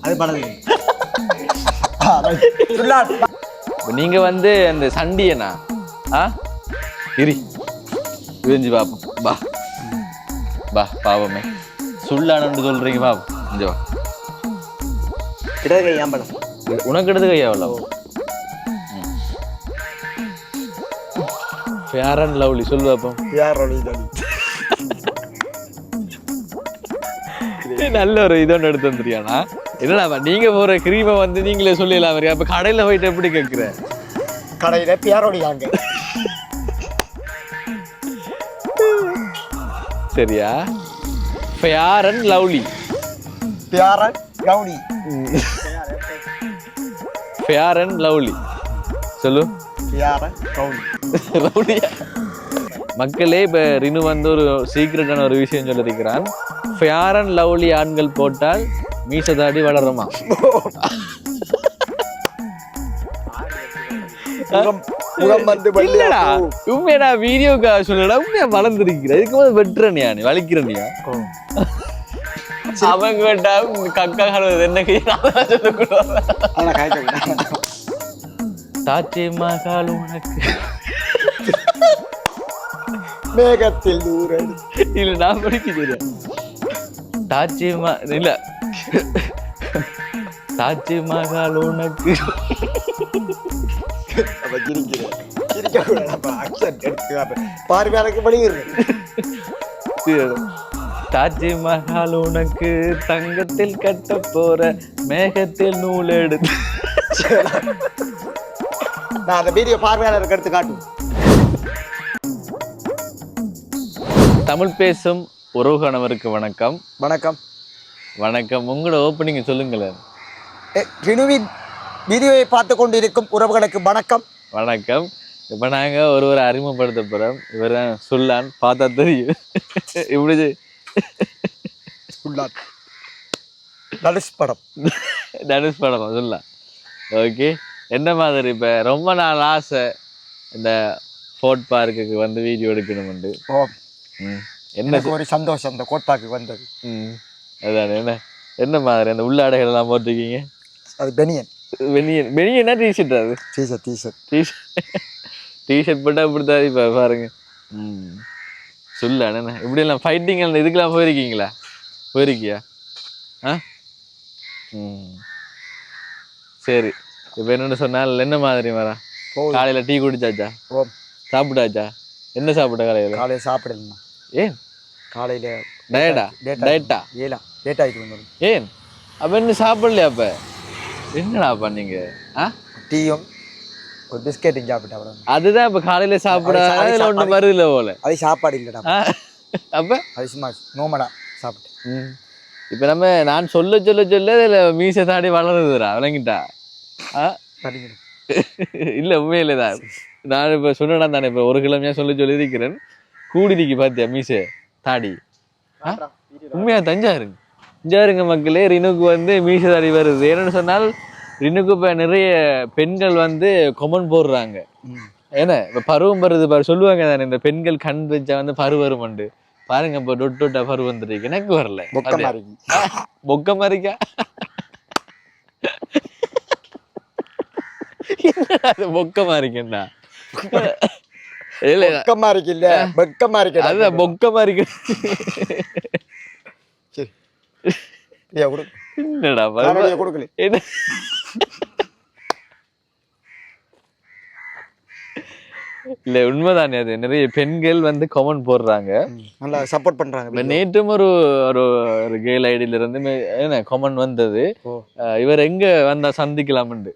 அது படகு. நீங்க வந்து அந்த சண்டியனா இரி விரிஞ்சு பாப்போம். பா பா பாவமே சுல்லானு சொல்றீங்க பாப்போம். இங்க வா. இடது கை ஆம்பளம். உனக்கு இடது கையா எவ்வளோ? ஃபேர் அண்ட் லவ்லி சொல்லு பாப்போம். நல்ல ஒரு இதோன்னு எடுத்து வந்துருக்கியானா? என்னடா நீங்க போற கிரீமை வந்து நீங்களே சொல்லிடலாம். வரையா அப்ப கடையில போயிட்டு எப்படி கேட்குற? கடையில பியாரோடி வாங்க. சரியா? Fair and lovely. Fair and lovely. Fair and Lovely சொல்லு. Fair and lovely. லவ்லியா? மக்களே இப்ப ரினு வந்து ஒரு சீக்ரெட்டான ஒரு விஷயம் சொல்லியிருக்கிறான். ஃபேர் அண்ட் லவ்லி ஆண்கள் போட்டால் மீச தாடி வளருமா? இல்லடா உண்மையா வீடியோக்காக சொல்லடா. உண்மையா வளர்ந்துருக்கிற இதுக்கு போது வெட்டுறனியா நீ வலிக்கிறனியா? அவங்க கேட்டா கக்கா என்ன தாச்சி மகால் உனக்கு மேகத்தில் தூரம் இல்ல நான் படிக்க தாச்சி இல்ல தாச்சி மகால் உனக்கு பார்வையாளருக்கு படுகிறது. தாஜி மஹால் உனக்கு தங்கத்தில் கட்ட போற மேகத்தில் நூல் எடுத்து. நான் அந்த வீடியோ பார்வையாளருக்கு எடுத்து காட்டும். தமிழ் பேசும் உறவுகானவருக்கு வணக்கம். வணக்கம். வணக்கம். உங்களோட ஓப்பனிங் சொல்லுங்களேன். ரினுவின் வீடியோவை பார்த்து கொண்டிருக்கும் உறவுகளுக்கு வணக்கம். வணக்கம். இப்ப நாங்க ஒருவரை அறிமுகப்படுத்த போறோம். இவர் சுல்லான். பார்த்தா தெரியும். இப்படி தனுஷ் படம். தனுஷ் படமா சொல்லலாம். ஓகே. என்ன மாதிரி இப்ப ரொம்ப நாள் ஆசை இந்த ஃபோர்ட் பார்க்குக்கு வந்து வீடியோ எடுக்கணும்ண்டு. என்ன ஒரு சந்தோஷம் இந்த கோட் பார்க்கு வந்தது. அதானே. என்ன என்ன மாதிரி அந்த உள்ளாடைகள் எல்லாம் போட்டிருக்கீங்க? அது பெனியன். பெனியனா டிஷர்ட்? அது டிஷர்ட் போட்டா இப்படித்தான். இப்ப பாருங்க. சொல்ல இப்படி எல்லாம் ஃபைட்டிங் இதுக்கெல்லாம் போயிருக்கீங்களா? போயிருக்கியா? சரி. இப்ப என்னன்னு சொன்னால் என்ன மாதிரி வரா? காலையில டீ குடிச்சாச்சா? சாப்பிட்டாச்சா? என்ன சாப்பிட்ட காலையில? காலையில சாப்பிடலாம். ஏன் காலையில டயட்டா லேட் ஆயிட்டு? ஏன் அப்ப என்ன சாப்பிடலையா? அப்ப என்னடா பண்ணீங்க? டீயும் ஒரு பிஸ்கெட்டும் சாப்பிட்டா. அதுதான் இப்ப காலையில சாப்பிட ஒண்ணு வருதுல போல. அது சாப்பாடு இல்லடா. அப்ப அது சும்மா நோமடா சாப்பிட்டேன். இப்ப நான் சொல்ல இதுல மீச தாடி வளருதுடா. விளங்கிட்டா? இல்ல உண்மையிலதான். நான் இப்ப சொன்னா தானே. இப்ப ஒரு கிழமையா சொல்லி இருக்கிறேன். கூடிக்கு பாத்தியா மீச தாடி? உண்மையா தஞ்சாருங்க மக்களே. ரினுக்கு வந்து மீச தாடி வருது. என்னன்னு சொன்னால் ரினுக்கு இப்ப நிறைய பெண்கள் வந்து கொமெண்ட் போடுறாங்க. ஏன்னா இப்ப பருவம் வருது பாரு. சொல்லுவாங்க தானே இந்த பெண்கள் கண் வச்சா வந்து பரு வருமண்டு. பாருங்க இப்ப டொட்டா பரு வந்துருக்கு. எனக்கு வரல. பொக்க மாதிரிக்கா? பொக்க மாதிரிக்கா? அதுதான் பொக்க மாதிரி. என்னடா என்ன இல்ல உண்மைதானே. அது நிறைய பெண்கள் வந்து கமெண்ட் போடுறாங்க. நல்லா சப்போர்ட் பண்றாங்க. நேற்றும் ஒரு ஒரு கேர்ள் ஐடியில இருந்து என்ன கமெண்ட் வந்தது. இவர் எங்க வந்தா சந்திக்கலாம்ண்டு.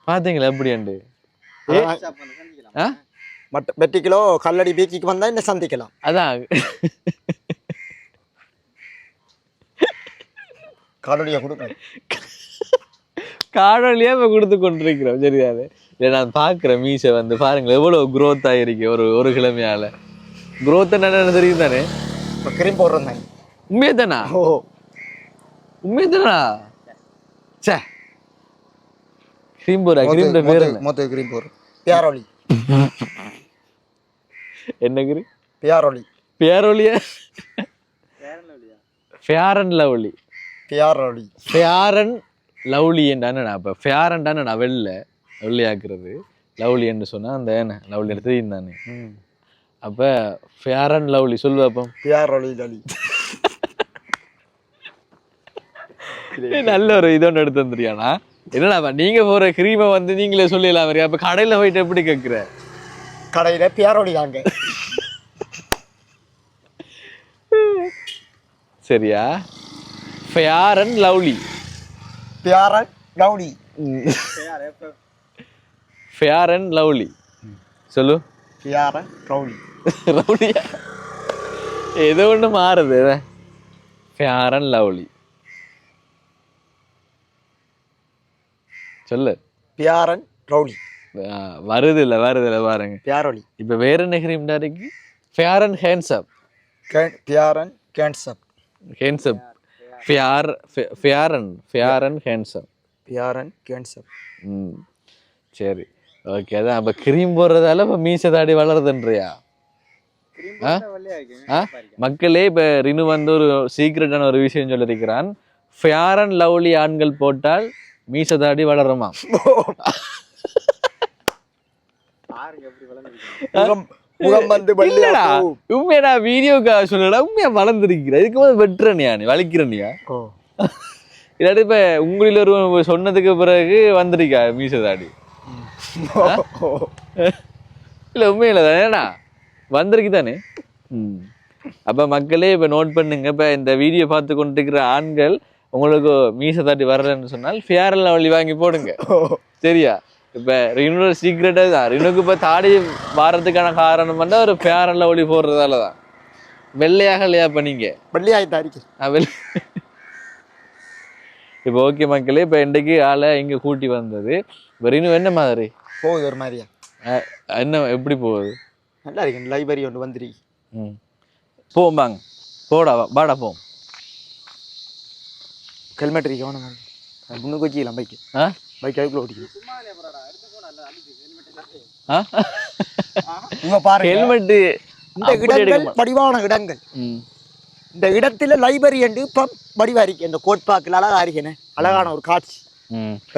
பாத்தீங்களா எப்படியாண்டு? வெட்டிக்கிலோ கல்லடி பீச்சிக்கு வந்தா என்ன சந்திக்கலாம். அதான் காணொலியா கொடுக்க காணொலியா இப்ப கொடுத்து கொண்டிருக்கிறோம். சரியாது? நான் பாக்குறேன் மீசை வந்து பாருங்களேன் எவ்வளவு குரோத் ஆயிருக்கு. ஒரு கிழமையால குரோத் என்ன தெரியும் தானே. கிரீம் போடுறேன் தானே. உண்மையே தானா? உண்மையே தானா? சே கிரீம் போடுற கிரீம் பேரு மொத்த கிரீம் போடுற பியாரோலி. என்ன கிரீம்? பியாரோலி. பியாரோலியா? Fair and Lovely. பியாரொலி. ஃபேர் அண்ட் லவ்லி என்னடா? அப்போ ஃபேர் அண்டான வெள்ளை ஆக்குறது, லவ்லி என்று சொன்னா அந்த என்ன லவ்லி எடுத்து தானே. அப்ப ஃபேர் அண்ட் லவ்லி சொல்லு அப்போ. பியாரொலி லலி. நல்ல ஒரு இதோன்னு எடுத்து வந்துறியானா? என்னடா நீங்க போற கிரீமை வந்து நீங்களே சொல்லிடலாம் மாதிரியா? அப்ப கடையில போயிட்டு எப்படி கேட்குற? கடையில பியாரொலி தாங்க. சரியா? Fair and Lovely. பியார் and lovely. Fair and Lovely சொல்லு. பியார் அண்ட் லவ்லி. லவ்லியா? ஏதோ ஒன்று மாறுது. ஃபேர் அண்ட் லவ்லி சொல்லு. பியார் அண்ட் லவ்லி. வருது இல்ல பாருங்க. பியாரொலி. இப்ப வேற என்ன கிரீம் இருக்கு? Fair and Handsome. பியார் அண்ட் கேன்சப். ஹேண்ட்ஸப். Fair and Handsome. பியார் அண்ட் கேன்சப். சரி, ஓகே. அதான் அப்ப கிரீம் போடுறதால இப்ப மீச தாடி வளருதுன்றியா? மக்களே, இப்ப ரினு வந்து ஒரு சீக்ரெட்டான ஒரு விஷயம் சொல்லியிருக்கிறான். ஃபேர் அண்ட் லவ்லி ஆண்கள் போட்டால் மீச தாடி வளருமா? உண்மையா வீடியோக்கா சொல்லல, உண்மையா வளர்ந்துருக்கிற. இதுக்கு போது வெட்டுறனியா நீ, வலிக்கிறனியா? இல்லாட்டி இப்ப உங்களில் ஒரு சொன்னதுக்கு பிறகு வந்திருக்கா மீச தாடி? இல்ல உண்மையில தானேண்ணா வந்திருக்கு தானே. அப்ப மக்களே இப்ப நோட் பண்ணுங்க. இப்ப இந்த வீடியோ பார்த்து கொண்டிருக்கிற ஆண்கள் உங்களுக்கு மீச தாட்டி வரலன்னு சொன்னால் ஃபேர் அண்ட் லவ்லி வாங்கி போடுங்க. சரியா? இப்ப ரினோட சீக்ரெட்டா தான். ரினுக்கு இப்ப தாடி வாரத்துக்கான காரணம் வந்து ஒரு ஃபேர் அண்ட் லவ்லி போடுறதாலதான். வெள்ளையாக இல்லையா இப்ப நீங்க? வெள்ளையாயிட்டா இருக்கு. இப்ப ஓகே மக்களே, இப்ப இன்றைக்கு ஆளை இங்க கூட்டி வந்தது. இப்ப ரினு என்ன மாதிரி போகுது? ஒரு மாதிரியா? என்ன எப்படி போகுது? நல்லா இருக்கு. லைப்ரரி ஒன்று வந்துரு. போம்பாங்க. போடா பாடா போம். ஹெல்மெட் இருக்கு. முன்னுக்கு வச்சுக்கலாம் பைக்கு. பைக் அதுக்குள்ள ஓட்டிக்கலாம். ஹெல்மெட். இந்த இடங்கள் வடிவான இடங்கள். இந்த இடத்துல லைப்ரரி என்று இப்ப வடிவா இருக்கு. இந்த கோட்பாக்கில் அழகா இருக்கேன்னு அழகான ஒரு காட்சி.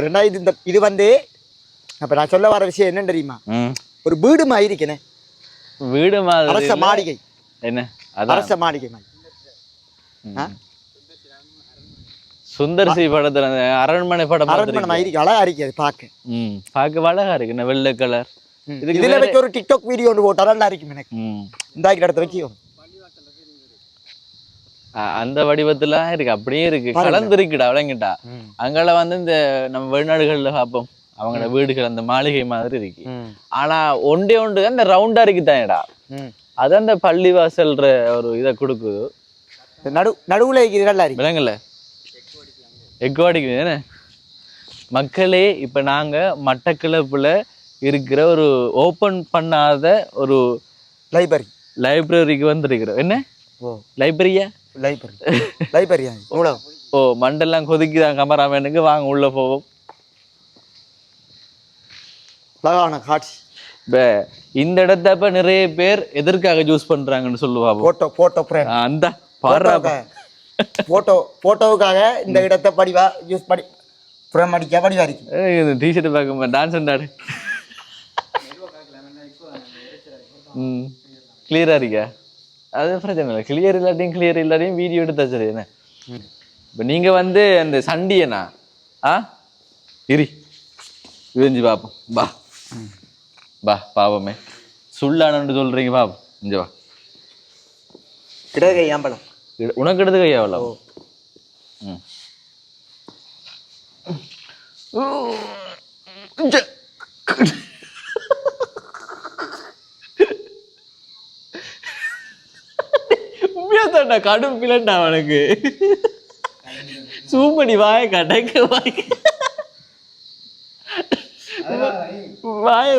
ரெண்டாவது இந்த இது வந்து அப்ப நான் சொல்ல வர விஷயம் என்னன்னு தெரியுமா? ஒரு வீடு மாதிரி இருக்கேனே. வீடு மாதிரி அரச மாளிகை. என்ன அரச மாளிகை மாதிரி. சுந்தர்சி படத்துல அரண்மனை படம் அரண்மனை மாதிரி அழகா இருக்கு. அது பார்க்க அழகா இருக்கு. என்ன வெள்ளை கலர். இதுல வச்சு ஒரு டிக்டாக் வீடியோ ஒன்று போட்டா நல்லா இருக்கும் எனக்கு. இந்த இடத்த வச்சு அந்த வடிவத்துல இருக்கு. அப்படியே இருக்கு. கலந்துருக்குடா விளங்கிட்டா. அங்கெல்லாம் வந்து இந்த நம்ம வெளிநாடுகள்ல பார்ப்போம் அவங்களோட வீடுகள் அந்த மாளிகை மாதிரி இருக்கு. ஆனா ஒன்றே அந்த ரவுண்டா இருக்குதானேடா. அது அந்த பள்ளிவாசல்ற ஒரு இதை கொடுக்குது. நடுவுல இருக்கு. விளங்கல எக்கோ அடிக்குது என்ன மக்களே. இப்ப நாங்க மட்டக்களப்புல இருக்கிற ஒரு ஓபன் பண்ணாத ஒரு லைப்ரரிக்கு வந்திருக்கிறோம். என்ன லைப்ரரியா? லைப்ரரியா? ஓ, மண்டெல்லாம் கொதிக்குதான் கமராமேனுக்கு. வாங்க உள்ள போவோம். இந்த இடத்த இப்ப நிறைய பேர் எதற்காக யூஸ் பண்றாங்கன்னு சொல்லுவாங்க. அந்த போட்டோவுக்காக இந்த இடத்தை படிவா யூஸ் பண்ணி ஃப்ரேம் அடிக்க படிவா இருக்கு. டிஷர்ட் பார்க்க டான்ஸ் அண்டாடு கிளியரா இருக்கா? அது பிரச்சனை இல்லை. கிளியர் இல்லாட்டியும் வீடியோ எடுத்தா சரி. என்ன இப்ப நீங்க வந்து அந்த சண்டியனா இரி விரிஞ்சு பாப்போம். பா பாவமே சுள்ளானு சொல்றீங்க. பாப்போம். இங்க வா. இடகை ஆம்பளம் உனக்கு எடுத்து கையாவல. உண்மையாதான்டா கடும் பிளண்டா அவனுக்கு. சூமணி வாய கடைக்க வாய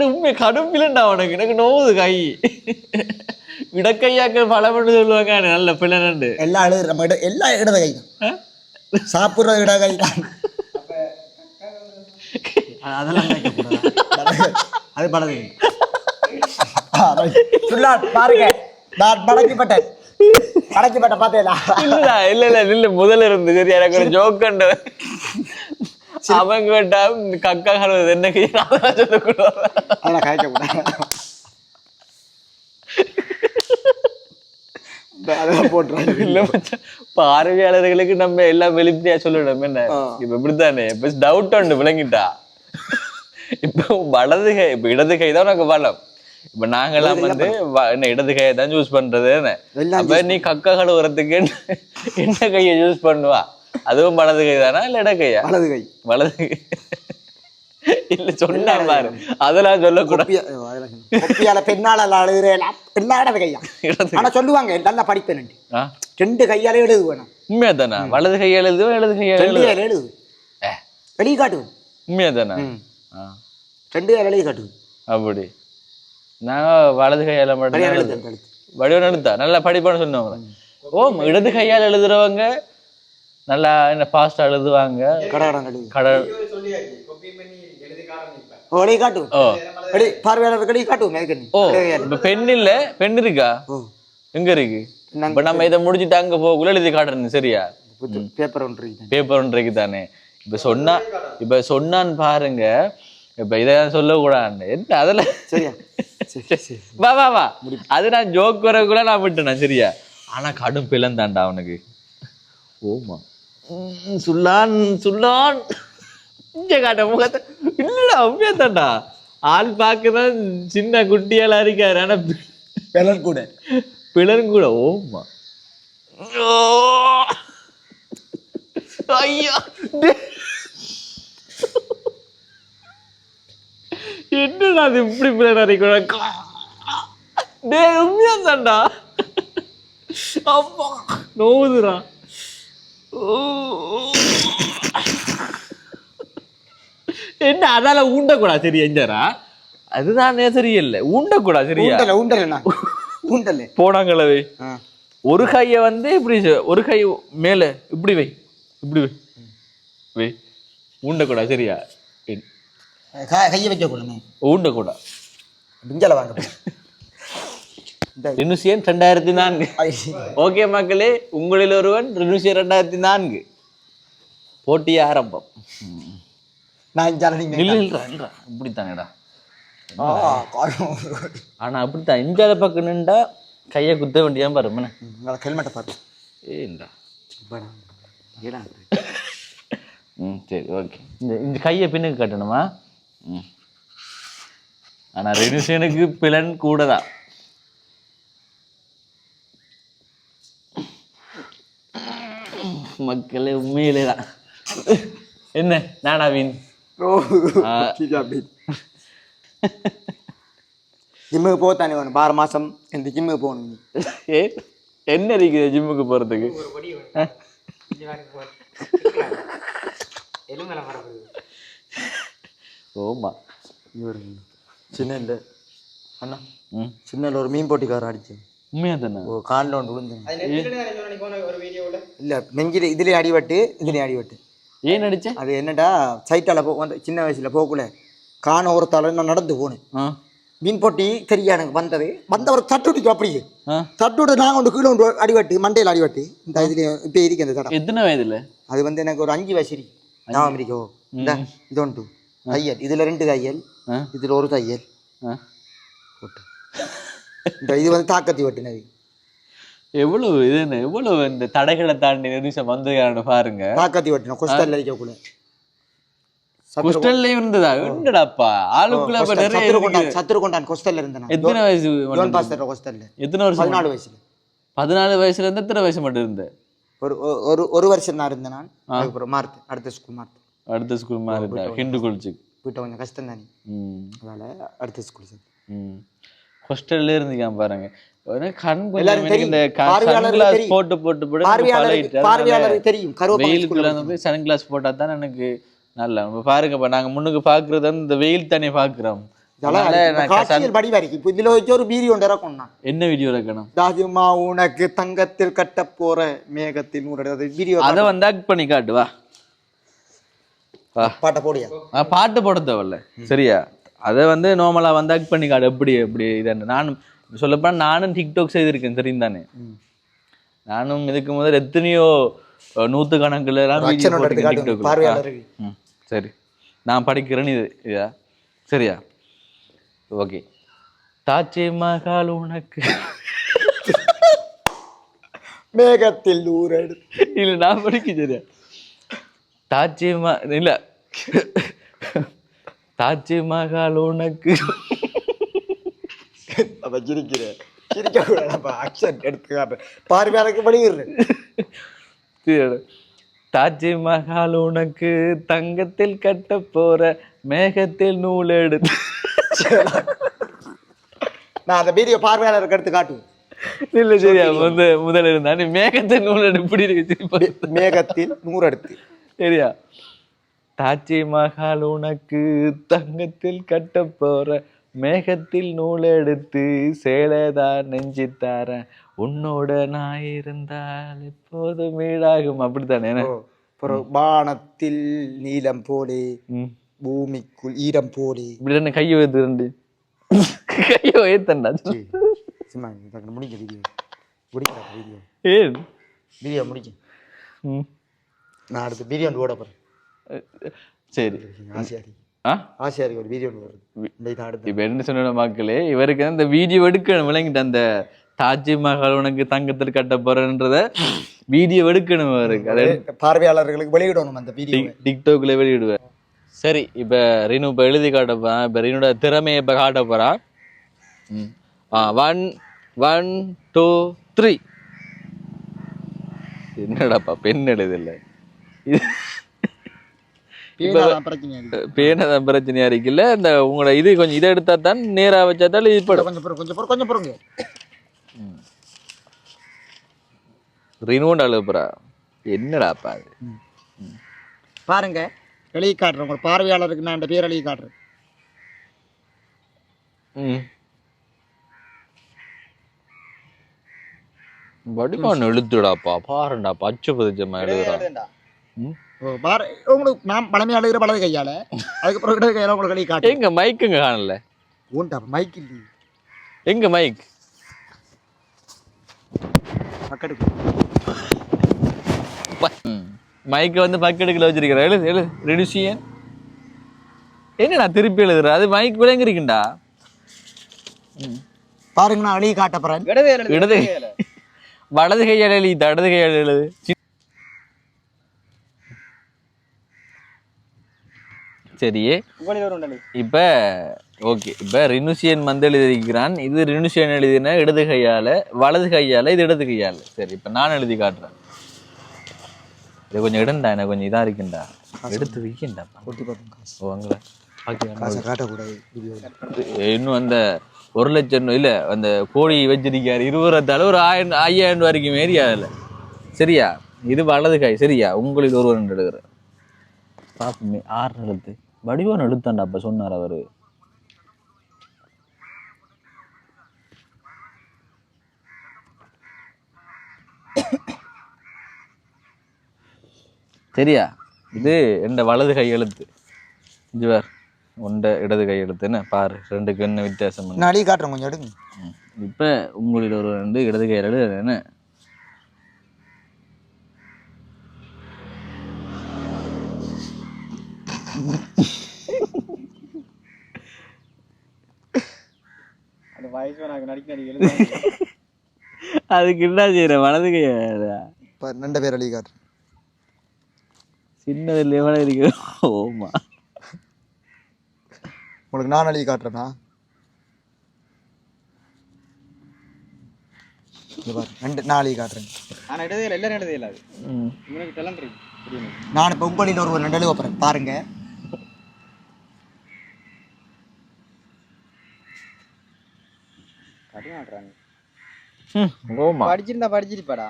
உண்மை கடும் பிளண்டா அவனுக்கு. எனக்கு நோவுது கை. இடக்கையாக்கள் பலமன்னு சொல்லுவாங்க. நல்ல பிள்ளை எல்லா அழுது எல்லா இடத கை தான். சாப்பிடுற இட கை தான். அதெல்லாம் அது படகு பாருங்க. நான் படைக்கப்பட்டேன் பார்த்தேலா இல்ல முதல்ல இருந்து சரி எனக்கு ஒரு ஜோக் கண்டு அவங்க கேட்டா கக்கா கழுவுது என்ன பார்வையாளர்களுக்கு நம்ம எல்லாம் வெளிப்படையா சொல்லணும் என்ன இப்ப இப்படித்தானே இப்ப டவுட் உண்டு விளங்கிட்டா இப்ப வலது கை இப்ப இடது கை தான் உனக்கு பலம் இப்ப நாங்கெல்லாம் வந்து என்ன இடது கையை தான் யூஸ் பண்றது அப்ப நீ கக்கா கழுவுறதுக்கு என்ன கையை யூஸ் பண்ணுவா அதுவும் வலது கை தானா இல்ல இட கையா வலது கை இல்ல சொன்னா பாரு அதெல்லாம் சொல்லக்கூடாது பெண்ணால இடது கையா ஆனா சொல்லுவாங்க நல்லா படிப்பேன் 2 கையால எழுது வேணும் உண்மையா தானா வலது கையால எழுதுவோம் இடது கையால எழுது வெளியே காட்டுவோம் உண்மையா தானா 2 கையால எழுதி காட்டுவோம் அப்படி நான் வலது கையால மட்டும் வடிவம் எழுத்தா நல்லா படிப்பான்னு சொன்னவங்க இடது கையால் எழுதுறவங்க நல்லா என்ன ஃபாஸ்டா எழுதுவாங்க பெண் இல்ல பெண் இருக்கா எங்க இருக்கு இப்ப நம்ம இதை முடிச்சுட்டு அங்க போகக்குள்ள எழுதி காட்டுறது சரியா பேப்பர் ஒன்றைக்கு தானே இப்ப சொன்னான்னு பாருங்க இப்ப இதான் சொல்லக்கூடாது என்ன அதெல்லாம் சரியா வா வா வா அது நான் ஜோக் வரக்குள்ள நான் விட்டேன் சரியா ஆனா கடும் பிளந்தாண்டா அவனுக்கு ஓமா சுல்லான் சுல்லான் இங்க காட்ட முகத்தை இல்லடா உண்மையா தாண்டா ஆள் பாக்குதான் சின்ன குட்டியால இருக்காரு ஆனா பிளன் கூட ஓமா ஐயா என்னடா அது இப்படி பிளன் அரைக்கூட டே உண்மையா தாண்டா அப்பா நோவுதுடா என்ன அதால ஊண்டக்கூடா சரியா இஞ்சாரா அதுதானே சரியில்லை ஊண்டக்கூடா சரியா ஊண்டல போனாங்களவே ஒரு கைய வந்து இப்படி ஒரு கை மேல இப்படி வை வை ஊண்டக்கூடா சரியா கையை வைக்க கூடாது ஊண்டக்கூடா பிஞ்சல வாங்க ரினுசியன் 2004 ஓகே மக்களே உங்களில் ஒருவன் ரினுசியன் 2004 போட்டி ஆரம்பம் இப்படித்தானேடா ஆனா அப்படித்தான் இஞ்சால பக்கம் நின்றா கையை குத்த வேண்டியாம பாரு ஹெல்மெட்டை பாரு ஏண்டா சரி ஓகே இந்த கையை பின்னுக்கு கட்டணுமா ஆனா ரினுசியனுக்கு பிளன் கூடதான் மக்களே உண்மையிலேதான் என்ன நானா வீண் ஜிம்முக்கு போத்தானே வேணும் 6 மாசம் இந்த ஜிம்முக்கு போகணும் என்ன இருக்குது ஜிம்முக்கு போறதுக்கு ஓமா சின்ன இல்லை அண்ணா சின்ன ஒரு மீன் போட்டிக்காரர் அடிச்சு உண்மையா தானே காலில் ஒன்று விழுந்து இல்லை நெஞ்சில் இதுலேயே அடிபட்டு ஏன் அடிச்ச அது என்னடா சைட்டால வந்து சின்ன வயசுல போகக்குள்ள காண ஒருத்தால நான் நடந்து போனேன் மீன் போட்டி தெரியா எனக்கு வந்தவர் தட்டுட்டு அப்படியே தட்டுட்டு நான் கொண்டு கீழே கொண்டு அடிபட்டு மண்டையில் அடிபட்டு இந்த இதுல இப்போ இருக்கு அந்த தடம் எத்தனை வயதுல அது வந்து எனக்கு ஒரு 5 வயசு இருக்கு ஞாபகம் இருக்கோ இந்த இது ஒன்று தையல் இதுல 2 தையல் இதுல ஒரு தையல் போட்டு இந்த இது வந்து தாக்கத்தி வெட்டினது எவ்வளவு இது என்ன எவ்வளவு இந்த தடைகளை தாண்டி நிமிஷம் வந்து பாருங்க தாக்கத்தி வெட்டின கொஸ்டல்ல இருக்கக்குள்ள கொஸ்டல்ல இருந்ததா என்னடாப்பா ஆளுக்குள்ள நிறைய சத்துரு கொண்டான் கொஸ்டல்ல இருந்தான் எத்தனை வயசு ஜோன் பாஸ்டர் கொஸ்டல்ல எத்தனை வருஷம் 14 வயசுல 14 வயசுல இருந்து எத்தனை வயசு மட்டும் இருந்த ஒரு வருஷம் நான் இருந்தேன் நான் அதுக்கப்புறம் மார்த்து அடுத்த ஸ்கூல் மாறிட்டா ஹிந்து காலேஜுக்கு போயிட்ட கொஞ்சம் கஷ்டம் தானே அதனால அடுத்த ஸ்கூல் சேர்த்து ஹாஸ்டல்ல இருந்தீங்க பாருங்க கண் கொஞ்சம் போட்டு பார்வையாளருக்கு தெரியும் வெயிலுக்குள்ள போய் சன் கிளாஸ் போட்டா தான் எனக்கு நல்லா பாருங்கப்பா நாங்க முன்னுக்கு பாக்குறது இந்த வெயில் தானே பாக்குறோம் என்ன வீடியோ இருக்கணும் ராஜுமா உனக்கு தங்கத்தில் கட்ட போற மேகத்தில் வீடியோ அதை வந்து ஆக்ட் பண்ணி காட்டுவா பாட்ட போடியா பாட்டு போட தேவையில்ல சரியா அதை வந்து நார்மலா வந்து ஆக்ட் பண்ணி காட்டு எப்படி எப்படி இது நான் சொல்லப்போனா நானும் டிக்டாக் செய்திருக்கேன் தெரியும் தானே. நானும் இதுக்கு முதல் எத்தனையோ நூற்றுக்கணக்கில் சரி நான் படிக்கிறேன்னு இதா சரியா ஓகே. தாஜ் மஹால் உனக்கு மேகத்தில் ஊரடு இல்ல நான் படிக்க சரியா தாஜ் இல்ல தாஜ் மஹால் உனக்கு சிரிக்கிறேன் பார்வையாளருக்கு படிக்கிறேன். தாஜ் மஹால் உனக்கு தங்கத்தில் கட்ட போற மேகத்தில் நூல் எடுத்து நான் அந்த வீடியோ பார்வையாளருக்கு எடுத்து காட்டுவேன். இல்ல சரியா முதல்ல இருந்தா நீ மேகத்தில் நூல் எப்படி இருக்கு மேகத்தில் நூறு எடுத்து சரியா. தாஜ் மஹால் உனக்கு தங்கத்தில் கட்ட போற மேகத்தில் நூல் எடுத்து சேலைதான் நெஞ்சி தாரேன் உன்னோட நான் இருந்தால் எப்போதும் வீடாகும் அப்படித்தானே. வானத்தில் நீலம் போலே பூமிக்குள் ஈரம் போலே இப்படி கையை வைத்து கையை வைத்தண்டா முடிக்க வீடியோ முடிக்கிற வீடியோ ஏன் வீடியோ முடிக்க நான் அடுத்து வீடியோ ஓட போறேன். சரி ஆசையாரி ஆசையாரி ஒரு வீடியோ வருது. இப்ப என்ன சொன்ன மக்களே இவருக்கு அந்த வீடியோ எடுக்கணும் விளங்கிட்டு அந்த தாஜ் மஹால் உனக்கு தங்கத்தில் கட்ட போறன்றத வீடியோ எடுக்கணும் அவருக்கு அதை பார்வையாளர்களுக்கு வெளியிடணும் அந்த வீடியோ டிக்டாக்ல வெளியிடுவேன். சரி இப்ப ரீனு இப்ப எழுதி காட்ட போறான். இப்ப ரீனோட திறமையை இப்ப காட்ட போறான். 1 1 2 3 என்னடாப்பா பெண் எழுதில்ல பேனதான் பிரச்சனையா இருக்குல்ல. இந்த உங்களோட இது கொஞ்சம் இதை எடுத்தா தான் நேரா வச்சா தான் கொஞ்சம் பொறுங்க ரினோண்ட் அழுப்புறா என்னடாப்பா அது பாருங்க எழுதி காட்டுறேன். உங்க பார்வையாளருக்கு நான் இந்த பேர் எழுதி காட்டுறேன். வடிவான் எழுத்துடாப்பா பாருண்டா பச்சை பதிச்சமா எழுதுறான். உங்களுக்கு நான் பழமையா எழுதுற பழது கையால அதுக்கப்புறம் இடது கையால உங்களுக்கு எழுதி காட்டு. எங்க மைக்குங்க காணல ஊண்டா மைக் இல்ல எங்க மைக் பக்கெடுக்கு மைக் வந்து பக்கெடுக்குள்ள வச்சிருக்கிறேன். எழுது எழுது ரெடியூசியன் என்னடா திருப்பி எழுதுற அது மைக் விளங்குறீங்கடா. பாருங்க நான் எழுதி காட்ட போறேன். இடது வலது கையால எழுதி இடது கையால எழுது. சரியே இப்ப ஓகே. இப்ப ரினுசியன் வந்து எழுதிக்கிறான். இது ரினுசியன் எழுதின இடது கையால வலது கையால இது இடது கையால. சரி இப்ப நான் எழுதி காட்டுறேன். இது கொஞ்சம் இடண்டா எனக்கு கொஞ்சம் இதா இருக்குண்டா எடுத்து வைக்கண்டா இன்னும் அந்த 1 லட்சம் இல்ல அந்த கோழி வச்சிருக்காரு 20 ஒரு 5000 வரைக்கும் மாரி அதுல சரியா. இது வலது கை சரியா. உங்களில் ஒருவர் எழுதுறேன் பாப்பமே 6 எழுத்து வடிவான் எழுத்தாண்டா அப்ப சொன்னார் அவரு. சரியா இது எந்த வலது கை எழுத்து ஜுவர் உண்ட இடது கை எழுத்து என்ன பாரு ரெண்டுக்கு என்ன வித்தியாசம் நாளை காட்டுறேன் கொஞ்சம் எடுங்க. இப்ப உங்களில் ஒரு இடது கை எழுது என்ன அதுக்கு என்ன செய்யற வலது கைய 2 பேர் எழுதி காட்டுறேன். சின்னதுல எவ்வளவு இருக்கு. ஓமா உங்களுக்கு நான் எழுதி காட்டுறேன்னா 2 எழுதி காட்டுறேன். நான் இப்ப உங்களில் ஒரு 2 எழுத போறேன் பாருங்க. படிச்சிருப்பாடா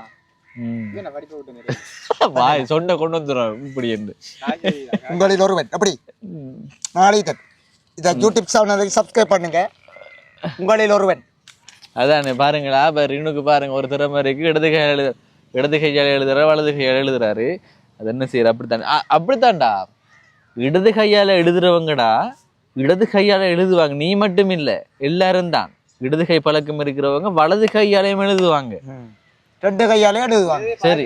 சொன்ன கொண்டு வந்துடும் இப்படி என்று உங்களில் ஒருவன் அப்படி நாளைக்கு இதை யூடியூப் சேனலுக்கு சப்ஸ்கிரைப் பண்ணுங்க. உங்களில் ஒருவன் அதானே பாருங்களா. இப்போ ரினுக்கு பாருங்க ஒரு திறமை இருக்கு. இடது கையால் எழுதுற வலது கையால் எழுதுறாரு. அது என்ன செய்யற அப்படித்தானே அப்படித்தான்டா இடது கையால எழுதுறவங்கடா இடது கையால எழுதுவாங்க. நீ மட்டும் இல்லை எல்லாரும் தான் இடது கை பழக்கம் இருக்கிறவங்க வலது கையாலையும் எழுதுவாங்க. ரெண்டு கையாலே எழுதுவாங்க. சரி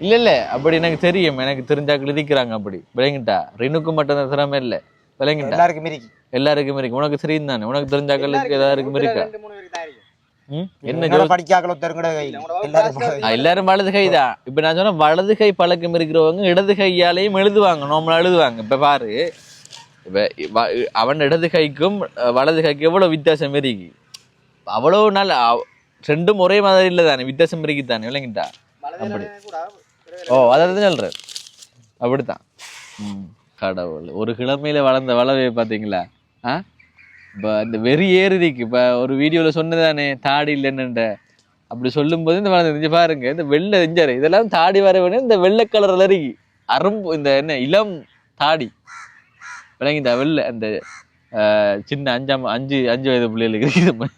இல்ல அப்படி எனக்கு தெரியும், எனக்கு தெரிஞ்சாக்கள் இருக்கிறாங்க அப்படி. விளங்கிட்டா? ரினுக்கு மட்டும் அந்த திறமை இல்ல. விளங்கிட்டா? எல்லாருக்கும் இருக்கு. உனக்கு தெரியும் தானே, உனக்கு தெரிஞ்சாக்களுக்கு எல்லாருக்கும் இருக்கா? என்ன படிக்காக்களோ எல்லாரும் வலது கை தான். இப்ப நான் சொன்ன வலது கை பழக்கம் இருக்கிறவங்க இடது கையாலையும் எழுதுவாங்க, நார்மலா எழுதுவாங்க. இப்ப பாரு, இப்ப அவன் இடது கைக்கும் வலது கைக்கும் எவ்வளவு வித்தியாசம் இருக்கு. அவ்வளவு நாள் ரெண்டும் ஒரே மாதிரி இல்லை தானே, வித்தியாசம் இருக்குதானே. விளங்கிட்டா? அப்படி அதான் சொல்றேன். அப்படித்தான். கடவுள், ஒரு கிழமையில வளர்ந்த வளவை பாத்தீங்களா? இப்ப இந்த வெறி ஏறிக்கு. இப்ப ஒரு வீடியோல சொன்னதானே தாடி இல்லைன்னு. அப்படி சொல்லும் போது இந்த வளர்ந்து பாருங்க, இந்த வெள்ளை செஞ்சாரு இதெல்லாம் தாடி வர வேணும். இந்த வெள்ளை கலர்ல இருக்கு அரும்பு, இந்த என்ன இளம் தாடி. விளங்கிட்டா? வெள்ளை அந்த சின்ன அஞ்சு வயது பிள்ளைகளுக்கு இருக்குது.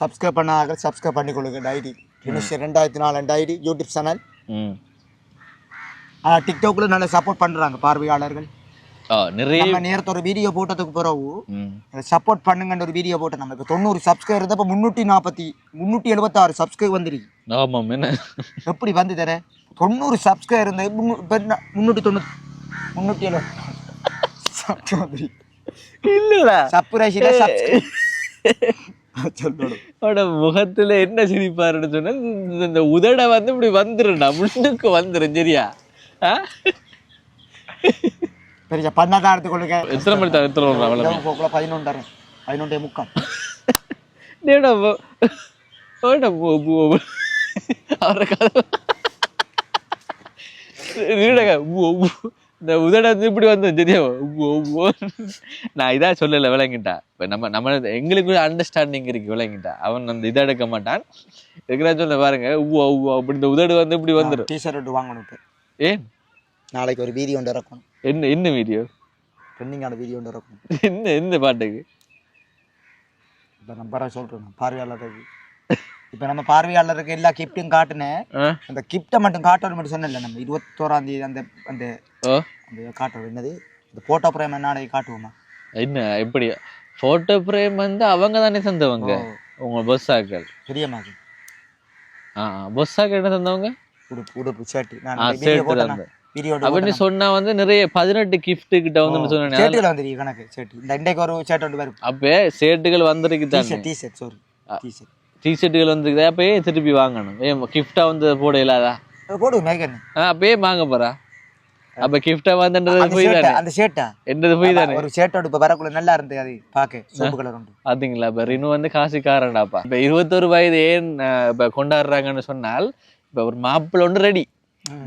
சப்ஸ்கிரைப் பண்ணாங்க, சப்ஸ்கிரைப் பண்ணி கொடுங்க. Diary 2004 diary YouTube channel. டிக்டாக்ல நல்ல சப்போர்ட் பண்றாங்க பார்வையாளர்கள். நிறைய நேரத்தை ஒரு வீடியோ போட்டதுக்கு பிறகு சப்போர்ட் பண்ணுங்கன்ற ஒரு வீடியோ போட்டோம். நம்ம இப்போ 90 சப்ஸ்கிரைபர் இருந்தப்ப 376 சப்ஸ்கிரைப் வந்துருக்கு. ஆமாம். என்ன எப்படி வந்து தரேன்? 90 சப்ஸ்கிரைபர் இருந்த 370 இல்லடா சப்ஸ்கிரைபர் முகத்துல என்ன சிரிப்பாருன்னு சொன்னா, இந்த உதட வந்து இப்படி வந்துருண்டா, முன்னுக்கு வந்துரும். சரியா? பெரிய பண்ணாதான் எடுத்துக்கொள்ளுங்க. எத்தனை மணி தான்? 11:30 அவரை இந்த உதட வந்து இப்படி வந்து சரியா? நான் இதா சொல்லல. விளங்கிட்டா? இப்ப நம்ம எங்களுக்கு அண்டர்ஸ்டாண்டிங் இருக்கு. விளங்கிட்டா? அவன் அந்த இதை எடுக்க மாட்டான். இருக்கிறா சொல்ல பாருங்க, அப்படி இந்த உதடு வந்து இப்படி வந்துடும். டீஷர்ட் வாங்கணும். ஏன்? நாளைக்கு ஒரு வீடியோ ஒன்று இறக்கணும். என்ன வீடியோ? ட்ரெண்டிங்கான வீடியோ ஒன்று இறக்கணும். என்ன பாட்டுக்கு? இப்போ நம்ம சொல்றேன் பார்வையாளருக்கு. இப்ப நம்ம பார்வையாளருக்கு எல்லா கிஃப்ட்டும் காட்டுனேன். அந்த கிஃப்டை மட்டும் காட்டுறது மட்டும் சொன்னல. நம்ம 21ஆம் தேதி அந்த அந்த காட்டுறது என்னது, இந்த போட்டோ பிரேம் என்ன காட்டுவோமா? என்ன எப்படி போட்டோ பிரேம் வந்து அவங்க தானே தந்தவங்க, உங்க பொஸ்ஸாக்கள். பெரியம்மாக்கு பொஸ்ஸாக்கள் என்ன தந்தவங்க? உடுப்பு ஷர்ட். நான் வீடியோ அப்படின்னு சொன்னா வந்து நிறைய 18 கிஃப்ட் கிட்ட வந்து சொன்னேன். ஷர்ட்ல வந்திருக்கு கணக்கு. ஷர்ட் இந்த இன்றைக்கு ஒரு ஷர்ட் ஒன்று வரும். அப்ப ஷர்ட்டுகள் வந்திருக்கு தானே. டீ-ஷர்ட் சாரி டீ-ஷர்ட் டீ-ஷர்ட்டுகள் வந்திருக்கு. அப்பயே திருப்பி வாங்கணும். ஏன் கிஃப்டா வந்து போட இல்லாதா? போடு மேகன். அப்பயே வாங்க போறா. அப்ப கிஃப்டா வந்தது போய் தானே. அந்த ஷர்ட்டா என்னது போய் தானே. ஒரு ஷர்ட் இப்ப வரக்குள்ள நல்லா இருந்தது. அது பாக்க சூப்பர் கலர் உண்டு. பாத்தீங்களா? இப்ப ரினு வந்து காசுக்காரன்டாப்பா. இப்ப 21 வயது ஏன் இப்ப கொண்டாடுறாங்கன்னு சொன்னால், இப்ப ஒரு மாப்பிள்ளை ஒன்று ரெடி.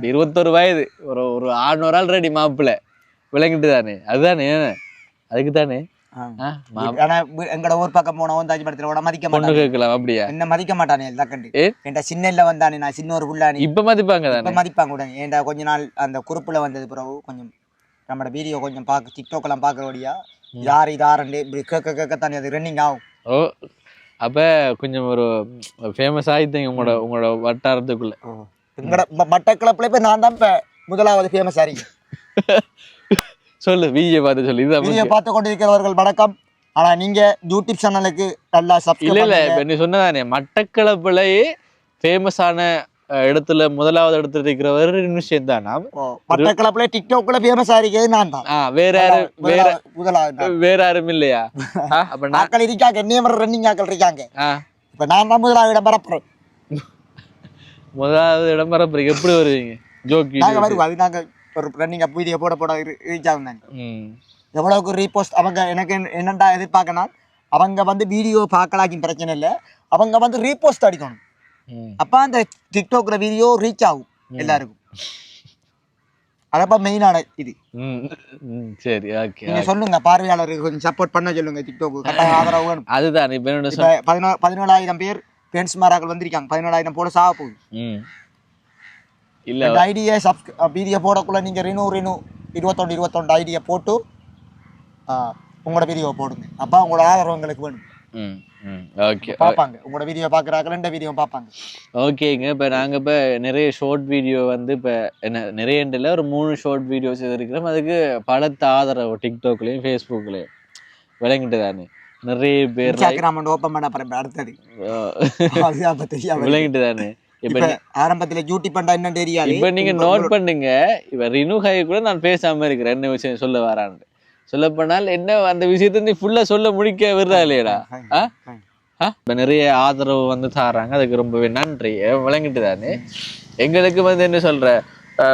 21 வயது ஒரு 600 ஆள் ரெடி மாப்பிள்ளை. விளங்கிட்டு தானே? அதுதானே, அதுக்கு தானே. எங்கட ஊர் பக்கம் போன வந்தாச்சு படத்துல மதிக்க மாட்டான். கேட்கலாம். அப்படியா? என்ன மதிக்க மாட்டானே தக்கண்டு. என்கிட்ட சின்னல வந்தானே, நான் சின்ன ஒரு புள்ளானி. இப்ப மதிப்பாங்க தானே? இப்ப மதிப்பாங்க கூட. ஏன்டா கொஞ்ச நாள் அந்த குறுப்புல வந்தது பிறகு கொஞ்சம் நம்மட வீடியோ கொஞ்சம் பார்க்க டிக்டாக் எல்லாம் பாக்குறபடியா யார் இது ஆரண்டு இப்படி கேட்கத்தானே அது ரன்னிங் ஆகும். அப்ப கொஞ்சம் ஒரு ஃபேமஸ் ஆயிட்டீங்க உங்களோட வட்டாரத்துக்குள்ள. எங்கட மட்டக்களப்புல இப்ப நான் தான் இப்ப முதலாவது ஃபேமஸ் ஆறீங்க. சொல்லு, வீடியோ பார்த்து சொல்லு. இதுதான் வீடியோ பார்த்து கொண்டிருக்கிறவர்கள் வணக்கம். ஆனா நீங்க யூடியூப் சேனலுக்கு நல்லா சப்ஸ்கிரைப் இல்ல இப்ப நீ சொன்னதானே மட்டக்களப்புலயே ஃபேமஸான இடத்துல முதலாவது இடத்துல இருக்கிறவர் நிமிஷம் தான். மட்டக்களப்புல டிக்டாக்ல ஃபேமஸ் ஆயிருக்கிறது நான் தான். வேற யாரும் இல்லையா? அப்ப நாக்கள் இருக்காங்க, என்னைய ரன்னிங் ஆக்கள் இருக்காங்க. இப்ப நான் தான் முதலாவது இடம் பரப்புறேன். முதலாவது இடம் பரப்புறீங்க. எப்படி வருவீங்க? ஜோக்கி நாங்க வருவோம். அது நாங்க ஒரு ரன்னிங் அப் வீடியோ போட ரீச் ஆகுந்தாங்க. எவ்வளவுக்கு ரீபோஸ்ட் அவங்க எனக்கு என்னண்டா எதிர்பார்க்கணும், அவங்க வந்து வீடியோ பார்க்கலாக்கும் பிரச்சனை இல்லை, அவங்க வந்து ரீபோஸ்ட் அடிக்கணும். அப்ப அந்த டிக்டாக்ல வீடியோ ரீச் ஆகும் எல்லாருக்கும். அதப்ப மெயினான இது. சரி, ஓகே. நீங்க சொல்லுங்க பார்வையாளருக்கு கொஞ்சம் சப்போர்ட் பண்ண சொல்லுங்க. டிக்டாக் கட்டாய ஆதரவு வேணும். அதுதான் இப்ப 17,000 பேர் ஃப்ரெண்ட்ஸ் மாராக்கள் வந்திருக்காங்க. 17,000 போட சாக போகுது. இல்ல ஐடியா வீடியோ போடக்குள்ள நீங்க ரினு 21 ஐடியா போட்டு உங்களோட வீடியோ போடுங்க. அப்ப உங்களோட ஆதரவு எங்களுக்கு வேணும். ஓகே, பாப்பாங்க உங்களோட வீடியோ பாக்குறாங்க, ரெண்டு வீடியோ பாப்பாங்க. ஓகேங்க. இப்ப நாங்க இப்ப நிறைய ஷார்ட் வீடியோ வந்து இப்ப என்ன நிறைய ஒரு 3 ஷார்ட் வீடியோஸ் இருக்கிறோம். அதுக்கு பலத்த ஆதரவு டிக்டாக்லயும் ஃபேஸ்புக்லயும். விளங்கிட்டு தானே நிறைய பேர் இன்ஸ்டாகிராம் ஓபன் பண்ண அப்புறம் அடுத்தது அதுதான் தெரியாம விளங்கிட்டு தானே இப்ப ஆரம்பத்துல யூடியூப் பண்ணா என்ன தெரியாது. இப்ப நீங்க நோட் பண்ணுங்க, இப்ப ரினுஹாய் கூட நான் பேசாம இருக்கிறேன் என்ன விஷயம் சொல்ல வரான்னு. சொல்ல போனால் என்ன அந்த விஷயத்த நீ ஃபுல்லா சொல்ல முடிக்க விடுறா இல்லையடா. இப்ப நிறைய ஆதரவு வந்து தாராங்க, அதுக்கு ரொம்பவே நன்றி. விளங்கிட்டு தானே எங்களுக்கு வந்து என்ன சொல்ற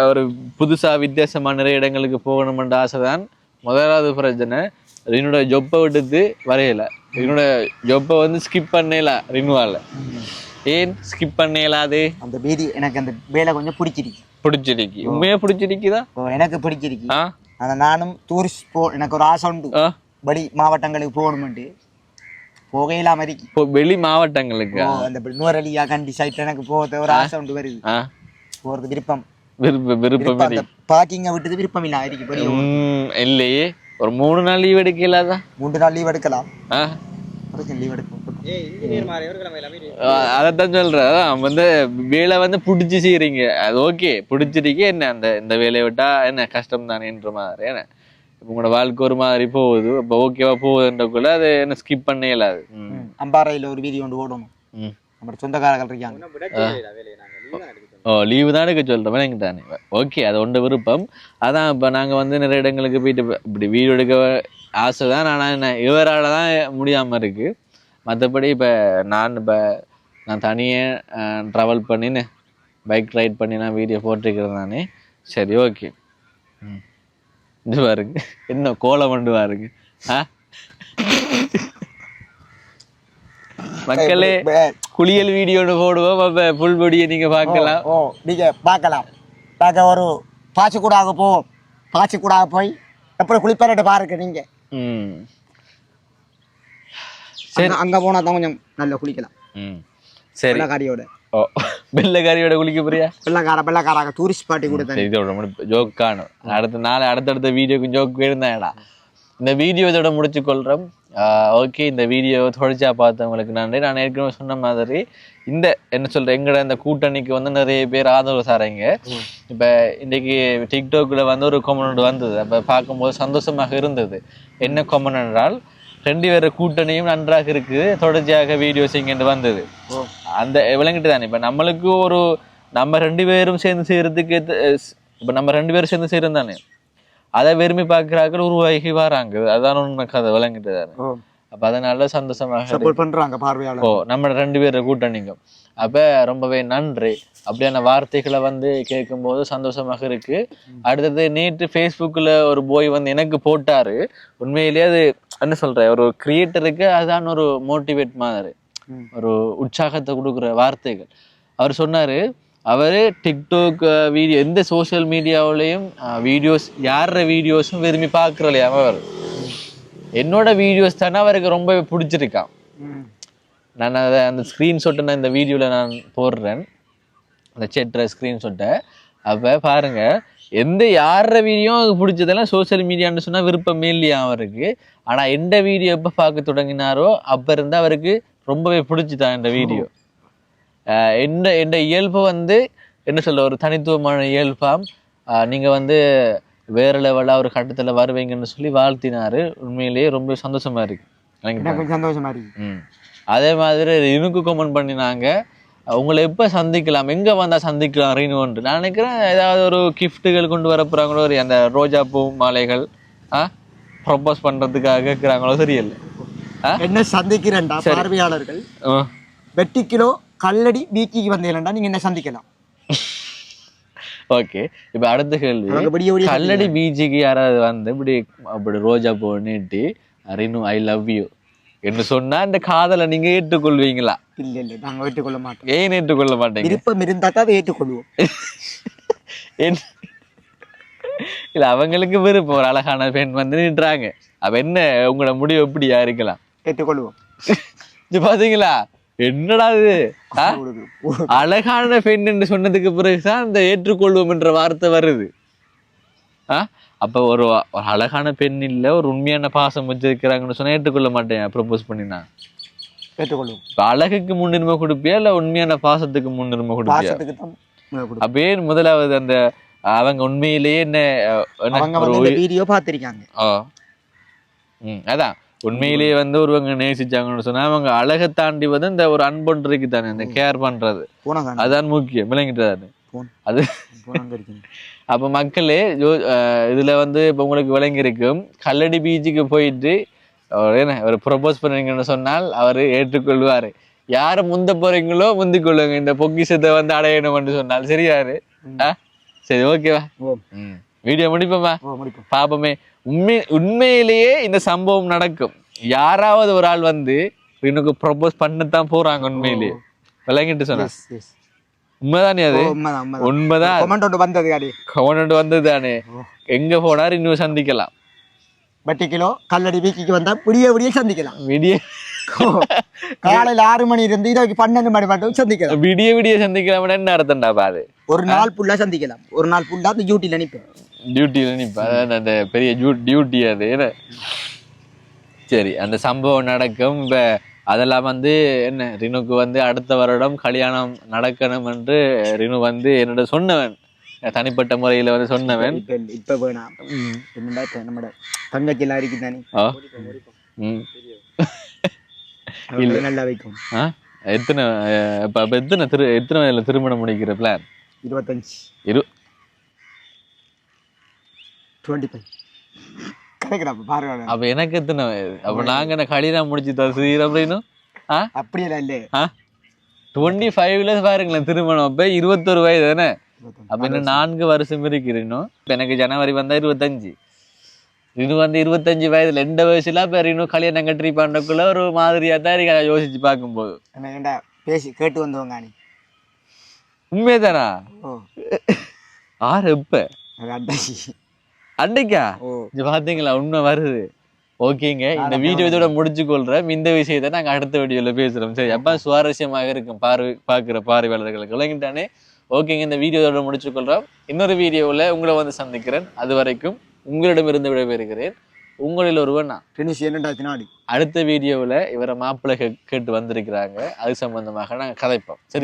ஒரு புதுசா வித்தியாசமா நிறைய இடங்களுக்கு போகணும்ன்ற ஆசைதான். முதலாவது பிரச்சனை ரினுட ஜொப்பை விட்டுட்டு வரையல. ரினுட ஜொப்பை வந்து ஸ்கிப் பண்ணல ரினுவால. ஏன் ஸ்கிப் பண்ணலாது? அந்த வீதி எனக்கு அந்த வேலை கொஞ்சம் பிடிச்சிருக்கு. உண்மையா பிடிச்சிருக்குதா? எனக்கு பிடிச்சிருக்கு. ஆனா நானும் டூரிஸ்ட் எனக்கு ஒரு ஆசை உண்டு, வெளி மாவட்டங்களுக்கு போகணும்ட்டு. போகையிலாம இருக்கு வெளி மாவட்டங்களுக்கு. அந்த நூறலியா கண்டி சைட் எனக்கு போக ஒரு ஆசை உண்டு வருது. போறது விருப்பம் பார்க்கிங்க விட்டது விருப்பம் இல்ல இருக்கு. இல்லையே ஒரு 3 நாள் லீவ் எடுக்கலாதான். 3 நாள் லீவ் எடுக்கலாம். லீவ் எடுக்கும். அதான் சொல்றேன் வந்து வேலை வந்து பிடிச்சி செய்யறீங்க, அது ஓகே பிடிச்சிருக்கே. என்ன அந்த இந்த வேலையை விட்டா என்ன கஷ்டம் தானேன்ற மாதிரி. ஏன்னா உங்களோட வாழ்க்கை ஒரு மாதிரி போகுது, இப்போ ஓகேவா போகுதுன்றக்குள்ள அது என்ன ஸ்கிப் பண்ணே இல்லாது. அம்பாறையில ஒரு வீடியோ ஒன்று ஓடணும், நம்ம சொந்தக்காரர்கள் இருக்காங்க. லீவு தான் எடுக்க சொல்றேன் எனக்கு தானே. ஓகே, அது ஒன்று விருப்பம். அதான் இப்போ நாங்கள் வந்து நிறைய இடங்களுக்கு போயிட்டு இப்படி வீடியோ எடுக்க ஆசை தான். ஆனால் என்ன இவரால் தான் முடியாமல் இருக்கு. மற்றபடி இப்போ நான் தனியே ட்ராவல் பண்ணின்னு பைக் ரைட் பண்ணி நான் வீடியோ போட்டிருக்கிறேன் நானே. சரி ஓகே. இது பாருங்க என்ன கோலம் கொண்டு பாருங்க. மக்களே குளியல் வீடியோன்னு போடுவோம், அப்போ ஃபுல் பாடியை நீங்கள் பார்க்கலாம். நீங்கள் பார்க்க ஒரு பாச்சிக்கூடாக போவோம். பாச்சிக்கூடாக போய் எப்படி குளிப்பாரு பாருங்க நீங்கள். சரி, அங்க போனா தான் கொஞ்சம் நல்லா குளிக்கலாம். சரி, வெள்ளக்காரியோட வெள்ளக்காரியோட குளிக்க போறியா? வெள்ளக்காராக டூரிஸ்ட் பார்ட்டி கூட தான். இதோட ஜோக் காணும். அடுத்தடுத்த வீடியோக்கு ஜோக் வேணும்தான்டா. இந்த வீடியோ இதோட முடிச்சு கொள்றோம். ஓகே, இந்த வீடியோ தொடர்ச்சியா பார்த்தவங்களுக்கு நன்றி. நான் ஏற்கனவே சொன்ன மாதிரி இந்த என்ன சொல்ற எங்கட இந்த கூட்டணிக்கு வந்து நிறைய பேர் ஆதரவு சாரீங்க. இப்ப இன்னைக்கு டிக்டாக்ல வந்து ஒரு கமெண்ட் வந்தது, அப்ப பார்க்கும்போது சந்தோஷமாக இருந்தது. என்ன கமெண்ட் என்றால், 2 பேர் கூட்டணியும் நன்றாக இருக்குது, தொடர்ச்சியாக வீடியோஸ் இங்கே வந்தது. அந்த விளங்கிட்டு தானே இப்ப நம்மளுக்கு ஒரு நம்ம 2 பேரும் சேர்ந்து செய்யறதுக்கு இப்ப நம்ம 2 பேரும் சேர்ந்து செய்யறது தானே, அதை விரும்பி பார்க்கிறார்கள், உருவாகி வராங்க. அதான் உண்மை கதை. விளங்கிட்டு தானே. அப்ப அதனால சந்தோஷமாக பண்றாங்க பார்வையாளர். நம்ம 2 பேர் கூட்டணிங்க. அப்ப ரொம்பவே நன்றி. அப்படியான வார்த்தைகளை வந்து கேட்கும் போது சந்தோஷமாக இருக்கு. அடுத்தது நேற்று ஃபேஸ்புக்கில் ஒரு போய் வந்து எனக்கு போட்டாரு. உண்மையிலேயே அது என்ன சொல்ற ஒரு கிரியேட்டருக்கு அதான் ஒரு மோட்டிவேட் மாதிரி, ஒரு உற்சாகத்தை கொடுக்குற வார்த்தைகள். அவர் சொன்னாரு, அவரு டிக்டாக் வீடியோ எந்த சோசியல் மீடியாவிலையும் வீடியோஸ் யார வீடியோஸும் விரும்பி பார்க்கறலையா. அவர் என்னோட வீடியோஸ் தானே அவருக்கு ரொம்ப பிடிச்சிருக்கான். நான் அதை அந்த ஸ்க்ரீன்ஷாட்டை நான் இந்த வீடியோவில் நான் போடுறேன், அந்த செட்டுற ஸ்க்ரீன்ஷாட்டை. அப்போ பாருங்க, எந்த யார வீடியோ அவருக்கு பிடிச்சதெல்லாம் சோசியல் மீடியான்னு சொன்னால் விருப்பமே இல்லையா அவருக்கு. ஆனால் எந்த வீடியோ எப்போ பார்க்க தொடங்கினாரோ அப்போ இருந்தால் அவருக்கு ரொம்பவே பிடிச்சிதான் இந்த வீடியோ. எந்த இயல்பு வந்து என்ன சொல்ல ஒரு தனித்துவமான இயல்பாம். நீங்கள் வந்து வேற லெவலாக ஒரு கட்டத்தில் வருவீங்கன்னு சொல்லி வாழ்த்தினாரு. உண்மையிலேயே ரொம்ப சந்தோஷமா இருக்கு, சந்தோஷமா இருக்கு. அதே மாதிரி ரினுக்கு கமெண்ட் பண்ணினாங்க, உங்களை எப்போ சந்திக்கலாம், எங்கே வந்தால் சந்திக்கலாம் ரினுன்ட்டு. நான் நினைக்கிறேன் ஏதாவது ஒரு கிஃப்ட்டுகள் கொண்டு வர போகிறாங்களோ, ஒரு அந்த ரோஜா பூ மாலைகள் ப்ரொப்போஸ் பண்ணுறதுக்காக கேட்குறாங்களோ தெரியல. என்ன சந்திக்கிறேன்டா பார்வையாளர்கள், வெட்டி கிலோ கல்லடி பீச்சிக்கு வந்தீங்களா நீங்க என்ன சந்திக்கலாம். ஓகே, இப்ப அடுத்த கேள்வி, கல்லடி பீச்சுக்கு யாராவது வந்து அப்படி ரோஜா பூ நீட்டி ரினு ஐ லவ் யூ என்று சொன்னா இந்த காதலை நீங்க ஏற்றுக்கொள்வீங்களா? இல்ல இல்ல, நாங்க ஏற்றுக்கொள்ள மாட்டோம். ஏன் ஏற்றுக்கொள்ள மாட்டேங்க? விருப்பம் இருந்தா தான் ஏற்றுக்கொள்வோம். இல்ல, அவங்களுக்கு விருப்பம் ஒரு அழகான பெண் வந்து நின்றாங்க, அப்ப என்ன உங்களோட முடிவு எப்படியா இருக்கலாம்? ஏற்றுக்கொள்வோம். பாத்தீங்களா என்னடா இது, அழகான பெண் என்று சொன்னதுக்கு பிறகுதான் இந்த ஏற்றுக்கொள்வோம் என்ற வார்த்தை வருது. அப்ப ஒரு அழகான பெண் இல்ல, ஒரு உண்மையான பாசம் வச்சிருக்கிறாங்கன்னு சொன்னா ஏற்றுக்கொள்ள மாட்டேன். ப்ரொபோஸ் பண்ணினா ஏற்றுக்கொள்வோம். அழகுக்கு முன்னுரிமை கொடுப்பியா இல்ல உண்மையான பாசத்துக்கு முன்னுரிமை கொடுப்பியா? அப்படியே முதலாவது அந்த அவங்க உண்மையிலேயே என்ன வீடியோ பார்த்திருக்காங்க. அதான் உண்மையிலேயே வந்து ஒருவங்க நேசிச்சாங்கன்னு சொன்னா அவங்க அழகை தாண்டி வந்து இந்த ஒரு அன்பொன்று இருக்கு தானே, இந்த கேர் பண்றது அதான் முக்கியம், விளங்கிட்டு அது. அப்ப மக்களே இதுல வந்து இப்ப உங்களுக்கு விளங்கி இருக்கும், கல்லடி பீச்சுக்கு போயிட்டு ஒரு ப்ரொபோஸ் பண்ணீங்கன்னு சொன்னால் அவரு ஏற்றுக்கொள்வாரு. யார முந்த போறீங்களோ முந்திக் கொள்ளுங்க, இந்த பொக்கிஷத்தை வந்து அடையணும்னு சொன்னால். சரியாரு? சரி, ஓகேவா? வீடியோ முடிப்போமா? பாப்போமே. உண்மையிலேயே இந்த சம்பவம் நடக்கும். யாராவது ஒரு ஆள் வந்து எனக்கு ப்ரொபோஸ் பண்ணத்தான் போறாங்க. உண்மையிலேயே விளங்கிட்டு சொன்னா உண்மைதானே? அது உண்மைதான். கமெண்ட் வந்தது தானே. எங்க போனார் இன்னும் சந்திக்கலாம். பட்டிக்கிலோ கல்லடி வீக்கிக்கு வந்தா விடிய சந்திக்கலாம். விடிய காலையில 6 மணி இருந்து 12 மணி மட்டும் சந்திக்கலாம். விடிய சந்திக்கலாம். என்ன அர்த்தம்டா பாரு? ஒரு நாள் ஃபுல்லா சந்திக்கலாம். ஒரு நாள் ஃபுல்லா அந்த டியூட்டில நிப்பேன். அந்த பெரிய டியூட்டி அது. சரி, அந்த சம்பவம் நடக்கும். இப்ப அதெல்லாம் வந்து என்ன, ரினுக்கு வந்து அடுத்த வருடம் கல்யாணம் நடக்கணும் என்று ரினு வந்து என்னோட சொன்னவன், தனிப்பட்ட முறையில வந்து சொன்னவன். இப்ப வேணாம், நம்ம தங்கச்சி எல்லாம் இருக்கு தானே, நல்லா வைக்கும். எத்தனை வயதுல திருமணம் முடிக்கிற பிளான்? 25. 25. அப்ப எனக்கு எத்தனை வயது? அப்ப நாங்க கல்யாணம் முடிச்சு அப்படியெல்லாம் இல்ல. 25ல பாருங்களேன் திருமணம். அப்ப 21 வயது தானே. அப்ப இன்னும் 4 வருஷம் இருக்கிறோம். இப்ப எனக்கு ஜனவரி வந்தா 25. இன்னும் வந்து 25 வயதுல 2 வயசுல இப்ப இன்னும் கல்யாணம் கட்டி பண்றதுக்குள்ள ஒரு மாதிரியா தான் இருக்கு யோசிச்சு பார்க்கும்போது. பேசி கேட்டு வந்தவங்க உண்மையதானா? ஆறு இப்ப அன்னைக்கா பாத்தீங்களா? உண்மை வருது. ஓகேங்க, இந்த வீடியோ இதோட முடிச்சு கொள்றேன். இந்த விஷயத்த நாங்க அடுத்த வீடியோல பேசுறோம். சரி, அப்ப சுவாரஸ்யமாக இருக்கும் பாக்குற பார்வையாளர்களுக்கு விளங்கிட்டானே. ஓகேங்க, இந்த வீடியோட முடிச்சு கொள்றோம். இன்னொரு வீடியோவில் உங்களை வந்து சந்திக்கிறேன். அது வரைக்கும் உங்களிடமிருந்து விடைபெறுகிறேன். உங்களில் ஒருவன் நான். அடுத்த வீடியோவில் இவரை மாப்பிள்ளை கேட்டு வந்திருக்கிறாங்க. அது சம்பந்தமாக நாங்கள் கதைப்போம். சரி.